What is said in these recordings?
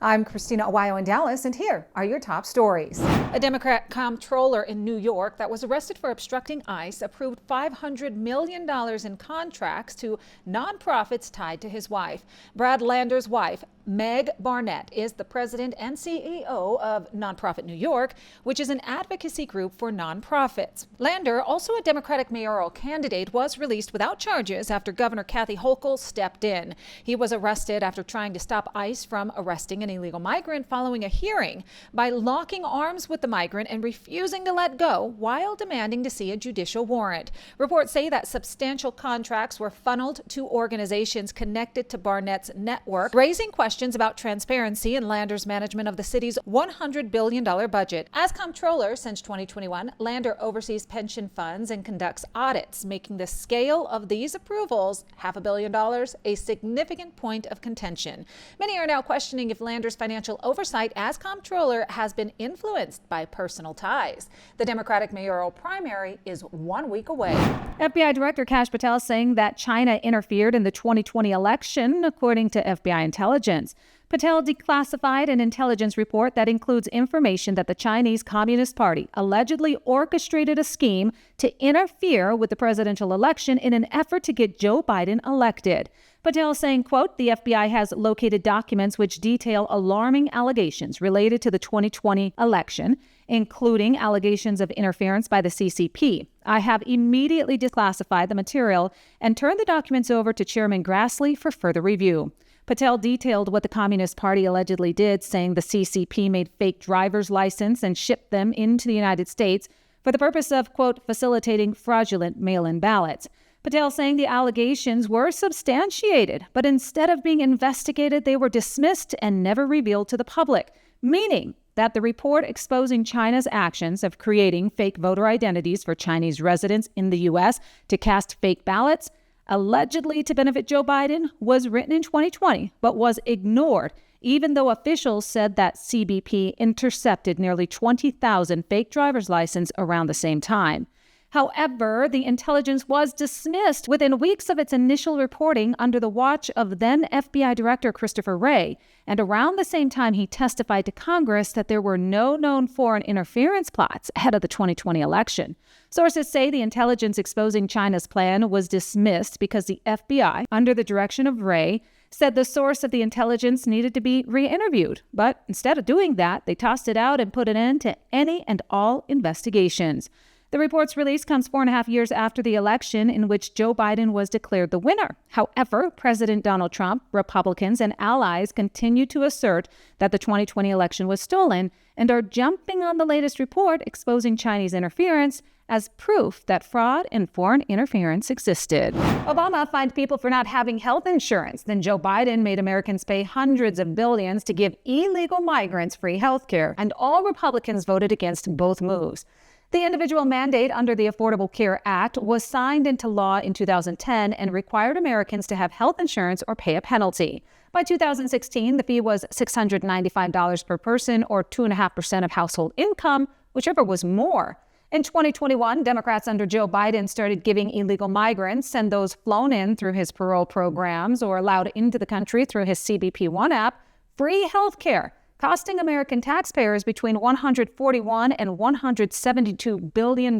I'm Christina Aguayo in Dallas, and here are your top stories. A Democrat comptroller in New York that was arrested for obstructing ICE approved $500 million in contracts to nonprofits tied to his wife. Brad Lander's wife, Meg Barnett, is the president and CEO of Nonprofit New York, which is an advocacy group for nonprofits. Lander, also a Democratic mayoral candidate, was released without charges after Governor Kathy Hochul stepped in. He was arrested after trying to stop ICE from arresting an illegal migrant following a hearing by locking arms with the migrant and refusing to let go while demanding to see a judicial warrant. Reports say that substantial contracts were funneled to organizations connected to Barnett's network, raising questions about transparency in Lander's management of the city's $100 billion budget. As comptroller since 2021, Lander oversees pension funds and conducts audits, making the scale of these approvals, $500 million, a significant point of contention. Many are now questioning if Lander's financial oversight as comptroller has been influenced by personal ties. The Democratic mayoral primary is 1 week away. FBI Director Kash Patel saying that China interfered in the 2020 election, according to FBI intelligence. Patel declassified an intelligence report that includes information that the Chinese Communist Party allegedly orchestrated a scheme to interfere with the presidential election in an effort to get Joe Biden elected. Patel saying, quote, the FBI has located documents which detail alarming allegations related to the 2020 election, including allegations of interference by the CCP. I have immediately declassified the material and turned the documents over to Chairman Grassley for further review. Patel detailed what the Communist Party allegedly did, saying the CCP made fake driver's license and shipped them into the United States for the purpose of, quote, facilitating fraudulent mail-in ballots. Patel saying the allegations were substantiated, but instead of being investigated, they were dismissed and never revealed to the public, meaning that the report exposing China's actions of creating fake voter identities for Chinese residents in the U.S. to cast fake ballots, allegedly to benefit Joe Biden, was written in 2020, but was ignored, even though officials said that CBP intercepted nearly 20,000 fake driver's licenses around the same time. However, the intelligence was dismissed within weeks of its initial reporting under the watch of then FBI Director Christopher Wray, and around the same time he testified to Congress that there were no known foreign interference plots ahead of the 2020 election. Sources say the intelligence exposing China's plan was dismissed because the FBI, under the direction of Wray, said the source of the intelligence needed to be re-interviewed. But instead of doing that, they tossed it out and put an end to any and all investigations. The report's release comes 4.5 years after the election in which Joe Biden was declared the winner. However, President Donald Trump, Republicans, and allies continue to assert that the 2020 election was stolen and are jumping on the latest report exposing Chinese interference as proof that fraud and foreign interference existed. Obama fined people for not having health insurance. Then Joe Biden made Americans pay hundreds of billions to give illegal migrants free health care, and all Republicans voted against both moves. The individual mandate under the Affordable Care Act was signed into law in 2010 and required Americans to have health insurance or pay a penalty. By 2016, the fee was $695 per person, or 2.5% of household income, whichever was more. In 2021, Democrats under Joe Biden started giving illegal migrants and those flown in through his parole programs or allowed into the country through his CBP One app free health care, costing American taxpayers between $141 and $172 billion.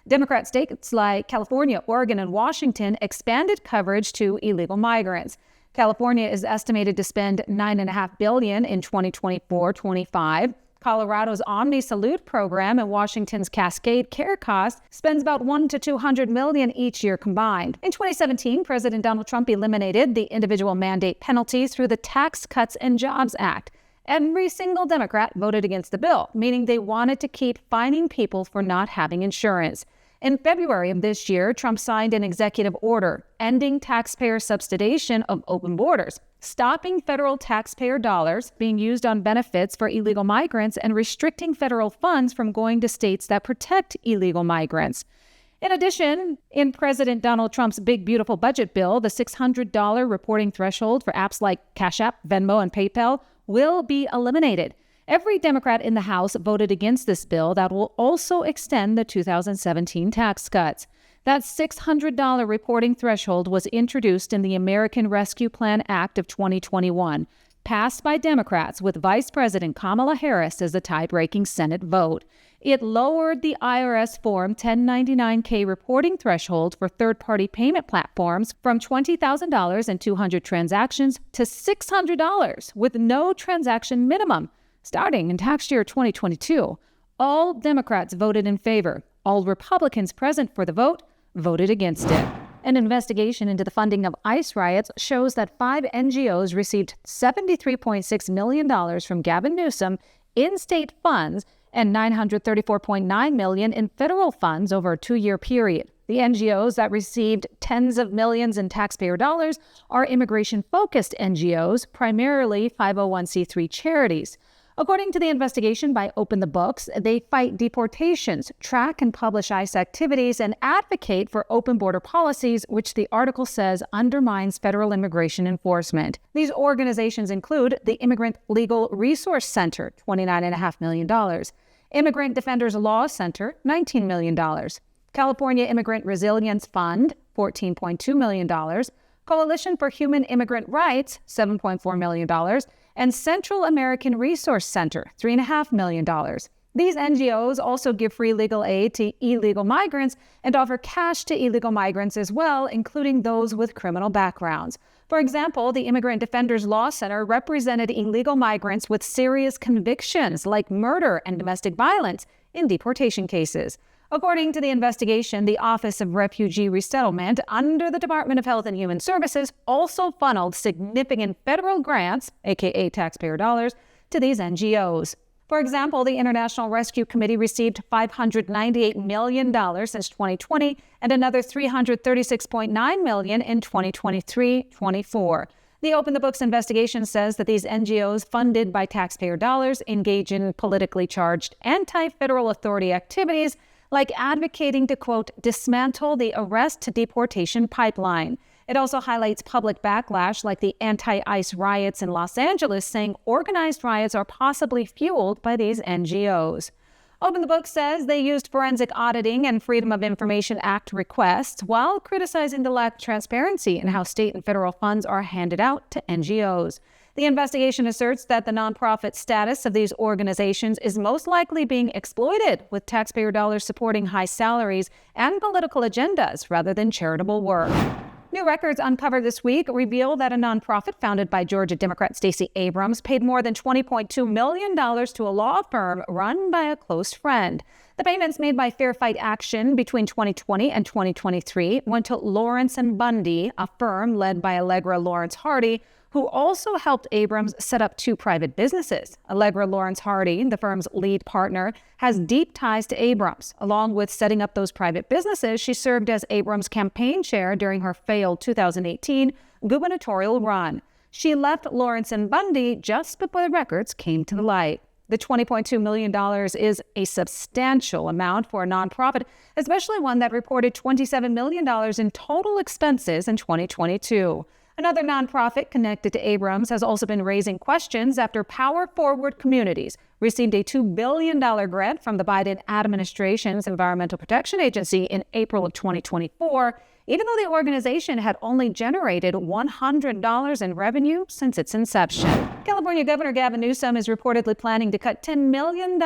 Democrat states like California, Oregon, and Washington expanded coverage to illegal migrants. California is estimated to spend $9.5 billion in 2024-25. Colorado's Omni Salute program and Washington's Cascade Care Cost spends about $100 to $200 million each year combined. In 2017, President Donald Trump eliminated the individual mandate penalties through the Tax Cuts and Jobs Act. Every single Democrat voted against the bill, meaning they wanted to keep fining people for not having insurance. In February of this year, Trump signed an executive order ending taxpayer subsidization of open borders, stopping federal taxpayer dollars being used on benefits for illegal migrants, and restricting federal funds from going to states that protect illegal migrants. In addition, in President Donald Trump's big, beautiful budget bill, the $600 reporting threshold for apps like Cash App, Venmo, and PayPal will be eliminated. Every Democrat in the House voted against this bill that will also extend the 2017 tax cuts. That $600 reporting threshold was introduced in the American Rescue Plan Act of 2021. passed by Democrats with Vice President Kamala Harris as the tie-breaking Senate vote. It lowered the IRS Form 1099-K reporting threshold for third-party payment platforms from $20,000 and 200 transactions to $600 with no transaction minimum, starting in tax year 2022. All Democrats voted in favor. All Republicans present for the vote voted against it. An investigation into the funding of ICE riots shows that 5 NGOs received $73.6 million from Gavin Newsom in state funds and $934.9 million in federal funds over a 2-year period. The NGOs that received tens of millions in taxpayer dollars are immigration-focused NGOs, primarily 501c3 charities. According to the investigation by Open the Books, they fight deportations, track and publish ICE activities, and advocate for open border policies, which the article says undermines federal immigration enforcement. These organizations include the Immigrant Legal Resource Center, $29.5 million, Immigrant Defenders Law Center, $19 million, California Immigrant Resilience Fund, $14.2 million, Coalition for Human Immigrant Rights, $7.4 million, and Central American Resource Center, $3.5 million. These NGOs also give free legal aid to illegal migrants and offer cash to illegal migrants as well, including those with criminal backgrounds. For example, the Immigrant Defenders Law Center represented illegal migrants with serious convictions like murder and domestic violence in deportation cases. According to the investigation, the Office of Refugee Resettlement under the Department of Health and Human Services also funneled significant federal grants, aka taxpayer dollars, to these NGOs. For example, the International Rescue Committee received $598 million since 2020 and another $336.9 million in 2023-24. The Open the Books investigation says that these NGOs funded by taxpayer dollars engage in politically charged anti-federal authority activities like advocating to, quote, dismantle the arrest to deportation pipeline. It also highlights public backlash like the anti-ICE riots in Los Angeles, saying organized riots are possibly fueled by these NGOs. Open the Book says they used forensic auditing and Freedom of Information Act requests while criticizing the lack of transparency in how state and federal funds are handed out to NGOs. The investigation asserts that the nonprofit status of these organizations is most likely being exploited, with taxpayer dollars supporting high salaries and political agendas rather than charitable work. New records uncovered this week reveal that a nonprofit founded by Georgia Democrat Stacey Abrams paid more than $20.2 million to a law firm run by a close friend. The payments made by Fair Fight Action between 2020 and 2023 went to Lawrence & Bundy, a firm led by Allegra Lawrence Hardy, who also helped Abrams set up 2 private businesses. Allegra Lawrence Hardy, the firm's lead partner, has deep ties to Abrams. Along with setting up those private businesses, she served as Abrams' campaign chair during her failed 2018 gubernatorial run. She left Lawrence & Bundy just before the records came to the light. The $20.2 million is a substantial amount for a nonprofit, especially one that reported $27 million in total expenses in 2022. Another nonprofit connected to Abrams has also been raising questions after Power Forward Communities received a $2 billion grant from the Biden administration's Environmental Protection Agency in April of 2024, even though the organization had only generated $100 in revenue since its inception. California Governor Gavin Newsom is reportedly planning to cut $10 million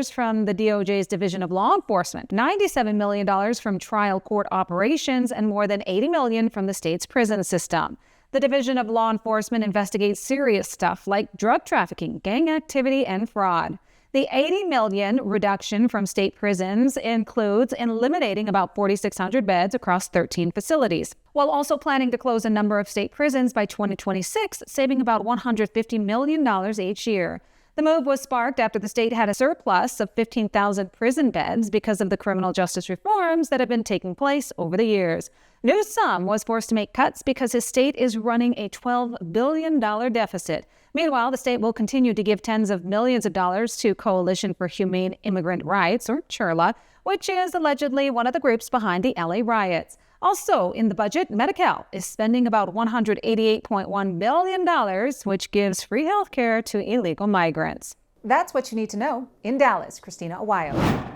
from the DOJ's Division of Law Enforcement, $97 million from trial court operations, and more than $80 million from the state's prison system. The Division of Law Enforcement investigates serious stuff like drug trafficking, gang activity, and fraud. The $80 million reduction from state prisons includes eliminating about 4,600 beds across 13 facilities, while also planning to close a number of state prisons by 2026, saving about $150 million each year. The move was sparked after the state had a surplus of 15,000 prison beds because of the criminal justice reforms that have been taking place over the years. Newsom was forced to make cuts because his state is running a $12 billion deficit. Meanwhile, the state will continue to give tens of millions of dollars to Coalition for Humane Immigrant Rights, or CHIRLA, which is allegedly one of the groups behind the LA riots. Also in the budget, Medi-Cal is spending about $188.1 billion, which gives free health care to illegal migrants. That's what you need to know. In Dallas, Christina Aguayo.